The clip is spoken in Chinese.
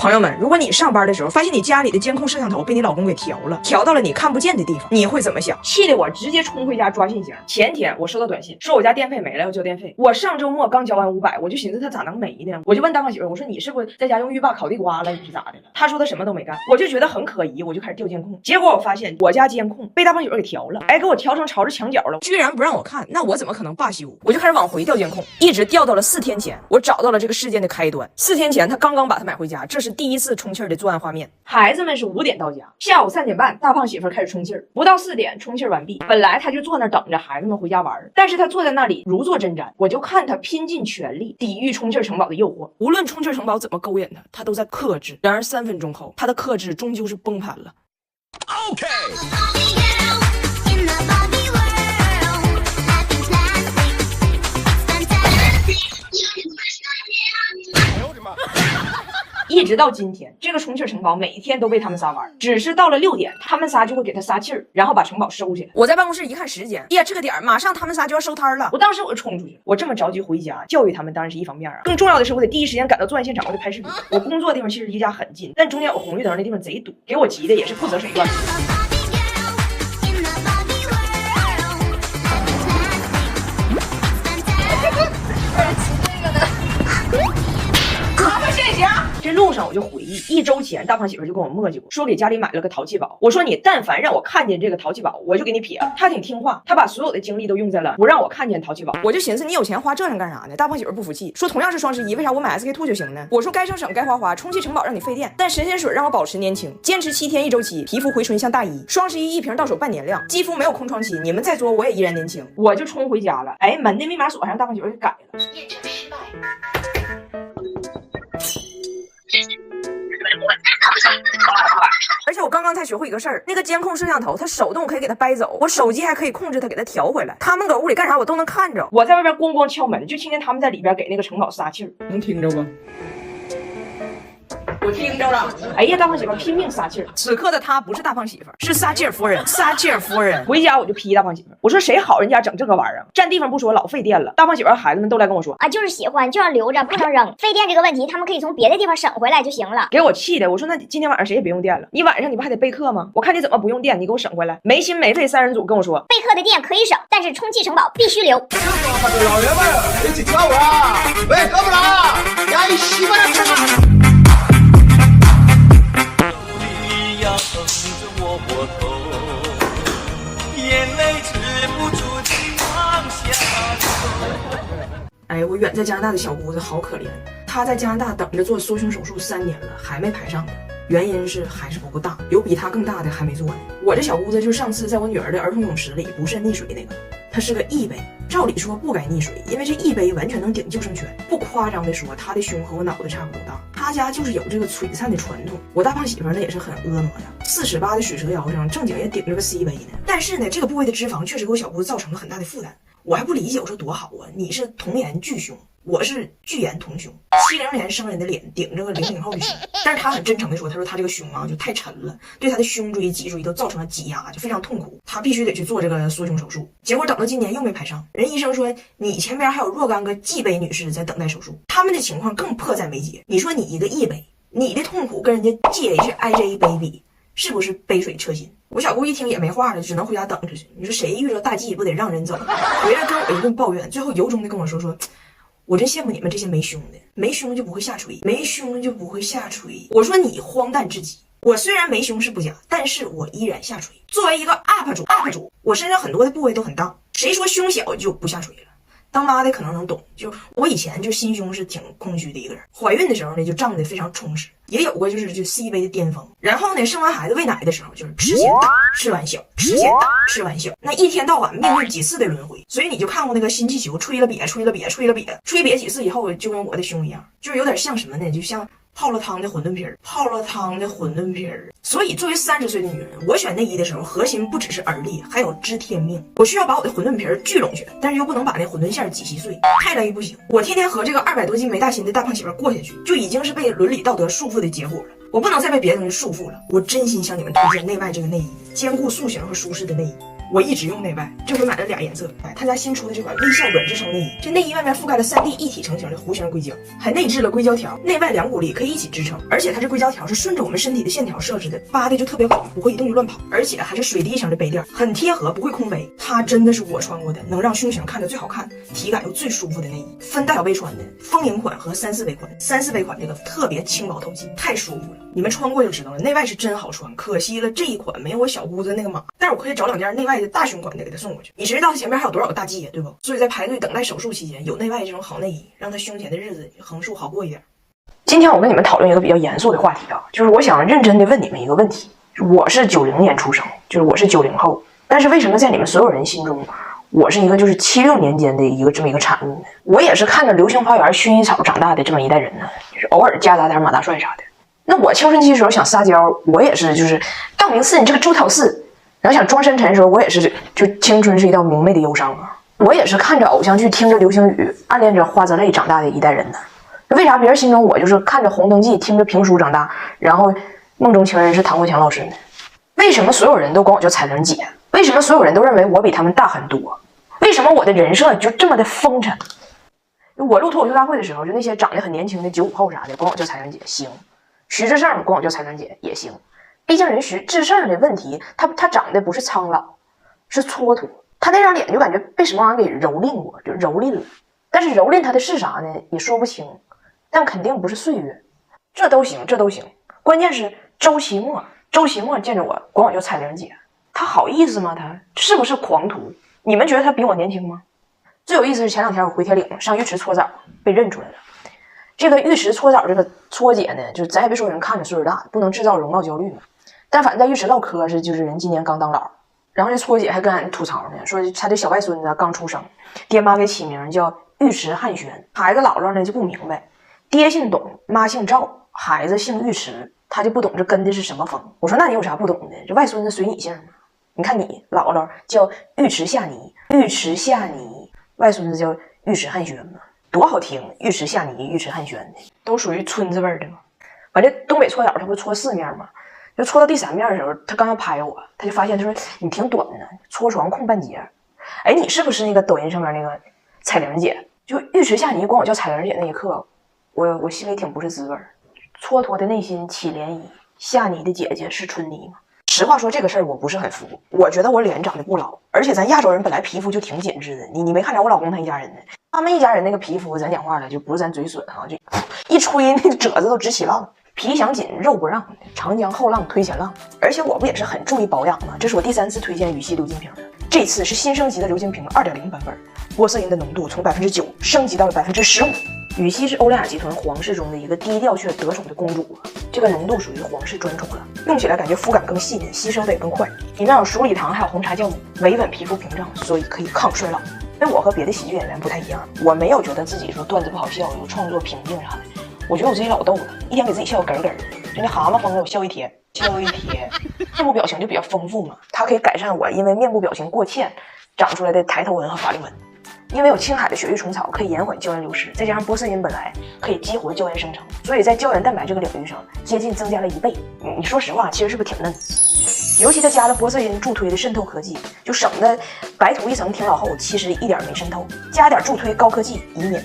朋友们，如果你上班的时候发现你家里的监控摄像头被你老公给调了，调到了你看不见的地方，你会怎么想？气得我直接冲回家抓信箱。前天我收到短信，说我家电费没了，要交电费。我上周末刚交完500，我就寻思他咋能没呢？我就问大胖媳妇，我说你是不是在家用浴霸烤地瓜了？你是咋的了？她说她什么都没干，我就觉得很可疑，我就开始调监控。结果我发现我家监控被大胖媳妇给调了，哎，给我调成朝着墙角了，居然不让我看，那我怎么可能罢休？我就开始往回调监控，一直调到了4天前，我找到了这个事件的开端。4天前，他刚刚把它买回家，这是第一次充气的作案画面。孩子们是5点到家，下午3点半，大胖媳妇开始充气儿，不到4点充气完毕。本来他就坐那等着孩子们回家玩，但是他坐在那里如坐针毡，我就看他拼尽全力抵御充气城堡的诱惑。无论充气城堡怎么勾引他，他都在克制。然而3分钟后，他的克制终究是崩盘了。OK。一直到今天，这个充气城堡每天都被他们仨玩，只是到了6点，他们仨就会给他撒气儿，然后把城堡收起来。我在办公室一看时间，呀，这个点马上他们仨就要收摊了。我当时我就冲出去了，我这么着急回家教育他们当然是一方面啊，更重要的是我得第一时间赶到作案现场，我得拍视频。我工作的地方其实离家很近，但中间有红绿灯的地方贼堵，给我急的也是不择手段。这路上我就回忆，1周前大胖媳妇就跟我磨叽过，说给家里买了个淘气堡。我说你但凡让我看见这个淘气堡，我就给你撇了。他挺听话，他把所有的精力都用在了不让我看见淘气堡。我就寻思你有钱花这上干啥呢？大胖媳妇不服气，说同样是双11，为啥我买 SK2 就行呢？我说该省省该花花，充气城堡让你费电，但神仙水让我保持年轻，坚持7天1周期，皮肤回春像大衣。双11一瓶到手半年量，肌肤没有空窗期，你们再作我也依然年轻。我就冲回家了，哎，门的密码锁让大胖媳妇给改了。验证失败。而且我刚刚才学会一个事儿，那个监控摄像头它手动可以给它掰走，我手机还可以控制它给它调回来。他们搁屋里干啥我都能看着。我在外边咣咣敲门，就听见他们在里边给那个城堡撒气儿，能听着不？我听着了，哎呀，大胖媳妇拼命撒气儿。此刻的她不是大胖媳妇，是撒气儿夫人。撒气儿夫人回家我就批大胖媳妇，我说谁好人家整这个玩意儿，占地方不说，老费电了。大胖媳妇和孩子们都来跟我说啊，就是喜欢就要留着，不能扔。费电这个问题，他们可以从别的地方省回来就行了。给我气的，我说那今天晚上谁也别用电了，你晚上你不还得备课吗？我看你怎么不用电，你给我省回来。没心没肺3人组跟我说，备课的电可以省，但是充气城堡必须留。老爷们一起跳舞啊！喂，哥们儿，呀，你媳妇来看看。我头，眼泪止不住地往下流。哎，我远在加拿大的小姑子好可怜，她在加拿大等着做缩胸手术3年了，还没排上呢。原因是还是不够大，有比她更大的还没做呢。我这小姑子就是上次在我女儿的儿童泳池里不慎溺水那个，她是个E杯，照理说不该溺水，因为这E杯完全能顶救生圈。不夸张的说，她的胸和我脑袋差不多大。她家就是有这个璀璨的传统。我大胖媳妇呢也是很婀娜呀，4尺8的水蛇腰上正经也顶着个 C 杯呢。但是呢，这个部位的脂肪确实给我小姑子造成了很大的负担。我还不理解，我说多好啊，你是童颜巨胸，我是巨颜童胸，70年生人的脸顶着个00后的胸。但是他很真诚的说，他说他这个胸啊就太沉了，对他的胸椎脊椎都造成了挤压，就非常痛苦，他必须得去做这个缩胸手术。结果等到今年又没排上，人医生说你前边还有若干个G杯女士在等待手术，他们的情况更迫在眉睫。你说你一个E杯，你的痛苦跟人家 GHIJ 杯比，是不是杯水车薪？我小姑一听也没话了，只能回家等着去。你说谁遇着大忌不得让人走？回来跟我一顿抱怨，最后由衷的跟我说，我真羡慕你们这些没胸的，没胸就不会下垂，没胸就不会下垂。我说你荒诞至极。我虽然没胸是不假，但是我依然下垂。作为一个 UP 主，我身上很多的部位都很大，谁说胸小就不下垂了？当妈的可能能懂，就我以前就心胸是挺空虚的一个人，怀孕的时候呢就胀得非常充实，也有过就 C 杯的巅峰。然后呢生完孩子喂奶的时候就是吃先大吃完小，吃先大吃完小，那一天到晚命运几次的轮回。所以你就看过那个新气球吹了瘪吹了瘪吹了瘪，吹瘪几次以后就跟我的胸一样，就是有点像什么呢？就像泡了汤的馄饨皮儿，泡了汤的馄饨皮儿。所以作为30岁的女人，我选内衣的时候，核心不只是耳力，还有知天命。我需要把我的馄饨皮儿聚拢去，但是又不能把那馄饨馅挤稀碎，太累不行。我天天和这个200多斤没大心的大胖媳妇过下去，就已经是被伦理道德束缚的结果了。我不能再被别的东西束缚了。我真心向你们推荐内外这个内衣，兼顾塑形和舒适的内衣。我一直用内外，这回买了俩颜色。他家新出的这款微笑软支撑内衣，这内衣外面覆盖了3D 一体成型的弧形硅胶，还内置了硅胶条，内外两股力可以一起支撑。而且它这硅胶条是顺着我们身体的线条设置的，扒的就特别稳，不会一动就乱跑。而且还是水滴型的杯垫，很贴合，不会空杯。它真的是我穿过的能让胸型看着最好看、体感又最舒服的内衣。分大小杯穿的，丰盈款和3、4杯款。3、4杯款这个特别轻薄透气，太舒服了。你们穿过就知道了，内外是真好穿。可惜了这一款没有我小姑子那个码，但是我可以找2件内外的大胸款的给她送过去。你谁知道她前面还有多少个大 G 呀，对不？所以在排队等待手术期间，有内外这种好内衣，让她胸前的日子横竖好过一点。今天我跟你们讨论一个比较严肃的话题啊，就是我想认真的问你们一个问题：我是90年出生，就是我是90后，但是为什么在你们所有人心中，我是一个就是76年间的这么一个产物呢？我也是看着《流星花园》薰衣草长大的这么一代人呢，就是偶尔夹杂点马大帅啥的。那我青春期的时候想撒娇，我也是就是道明寺你这个周桃寺，然后想装深沉的时候，我也是就青春是一道明媚的忧伤啊。我也是看着偶像剧，听着流星雨，暗恋着花泽类长大的一代人呢。为啥别人心中我就是看着红灯记，听着评书长大，然后梦中情人是唐国强老师呢？为什么所有人都管我叫彩玲姐？为什么所有人都认为我比他们大很多？为什么我的人设就这么的风尘？我录脱口秀大会的时候，就那些长得很年轻的95后啥的，管我叫彩玲姐行。徐志胜管我叫彩玲姐也行，毕竟人徐志胜的问题，他长得不是苍老，是蹉跎，他那张脸就感觉被什么玩意儿给蹂躏过，就蹂躏了。但是蹂躏他的是啥呢？也说不清，但肯定不是岁月。这都行，这都行。关键是周奇墨见着我管我叫彩玲姐，他好意思吗？他是不是狂徒？你们觉得他比我年轻吗？最有意思是前2天我回铁岭上浴池搓澡，被认出来了。这个浴池搓澡这个搓姐呢，就咱也别说人看着岁数大，不能制造容貌焦虑嘛。但反正在浴池唠嗑是，就是人今年刚当老，然后这搓姐还跟俺吐槽呢，说他的小外孙子刚出生，爹妈给起名叫浴池汉轩。孩子姥姥呢就不明白，爹姓董，妈姓赵，孩子姓浴池，他就不懂这跟的是什么风。我说那你有啥不懂的？这外孙子随你姓吗？你看你姥姥叫浴池夏妮，浴池夏妮，外孙子叫浴池汉轩嘛。多好听，浴池夏妮，浴池汉轩的，都属于村子味儿的嘛。完这东北搓澡，他不搓4面吗？就搓到第3面的时候，他刚要拍我，他就发现他说你挺短的，搓床空半截。哎，你是不是那个抖音上面那个彩玲姐？就浴池夏妮管我叫彩玲姐那一刻，我心里挺不是滋味儿，蹉跎的内心起涟漪。夏妮的姐姐是春妮吗？实话说这个事儿我不是很服，我觉得我脸长得不老，而且咱亚洲人本来皮肤就挺紧致的，你没看着我老公他一家人呢？他们一家人那个皮肤，咱讲话了就不是咱嘴损啊，就一吹那个褶子都直起浪，皮想紧肉不让，长江后浪推前浪。而且我不也是很注意保养吗？这是我第3次推荐羽西流金瓶的，这次是新升级的流金瓶 2.0 版本，玻色因的浓度从 9% 升级到了 15%。羽西是欧莱雅集团皇室中的一个低调却得宠的公主，这个浓度属于皇室专宠了，用起来感觉肤感更细腻，吸收的也更快。里面有鼠李糖，还有红茶酵母，维稳皮肤屏障，所以可以抗衰老。因为我和别的喜剧演员不太一样，我没有觉得自己说段子不好笑，有创作瓶颈啥的。我觉得我自己老逗了，一天给自己笑个咯咯的，就那蛤蟆疯了我笑一天，面部表情就比较丰富嘛，它可以改善我因为面部表情过欠长出来的抬头纹和法令纹。因为有青海的雪域虫草可以延缓胶原流失，再加上玻色因本来可以激活胶原生成，所以在胶原蛋白这个领域上接近增加了1倍。你说实话，其实是不是挺嫩？尤其它加了玻色因助推的渗透科技，就省得白涂一层挺老厚，其实一点没渗透。加点助推高科技，以免